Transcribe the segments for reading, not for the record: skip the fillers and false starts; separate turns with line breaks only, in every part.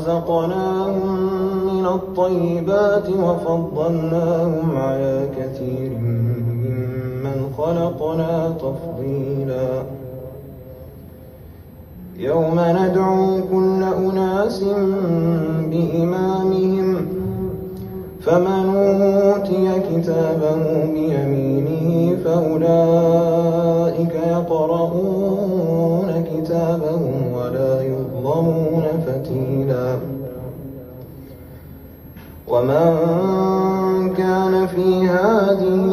ورزقناهم من الطيبات وفضلناهم على كثير ممن خلقنا تفضيلا يوم ندعو كل أناس بإمامهم فمن أوتي كتابه بيمينه فأولئك يقرؤون كتابهم ولا يظلمون فتيلا ومن كان في هذه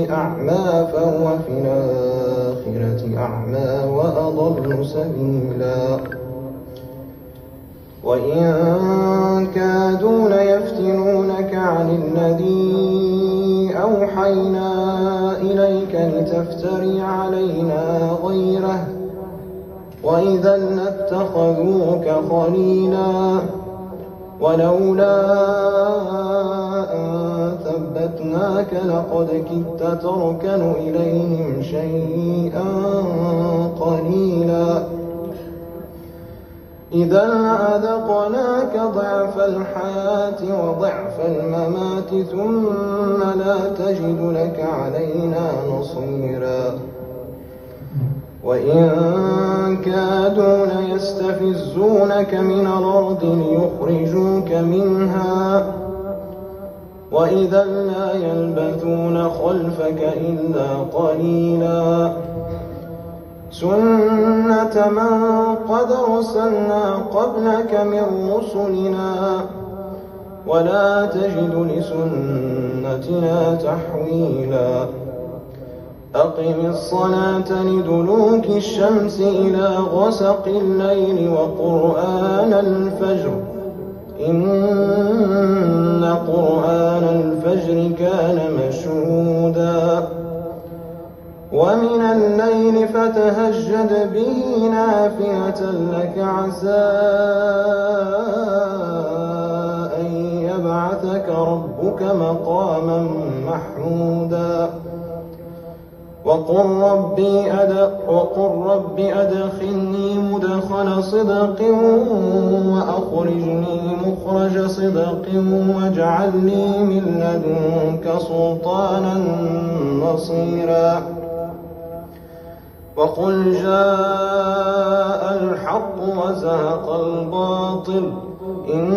أعمى فهو في الآخرة أعمى وأضل سبيلا وإن كادوا ليفتنونك عن الذي أوحينا إليك لتفتري علينا غيره وإذا لاتخذوك خليلا ولولا أن ثبتناك لقد كدت تركن إليهم شيئا قليلا إذا لأذقناك ضعف الحياة وضعف الممات ثم لا تجد لك علينا نصيرا وإن كادوا ليستفزونك من الأرض ليخرجوك منها وإذا لا يلبثون خلفك إلا قليلا سنة من قد أرسلنا قبلك من رسلنا ولا تجد لسنتنا تحويلا أقم الصلاة لدلوك الشمس إلى غسق الليل وقرآن الفجر إن قرآن الفجر كان مشهودا ومن الليل فتهجد به نافلة لك عسى أن يبعثك ربك مقاما محمودا وقل رب أدخلني مدخل صدق وأخرجني مخرج صدق واجعل لي من لدنك سلطانا نصيرا وقل جاء الحق وزهق الباطل إن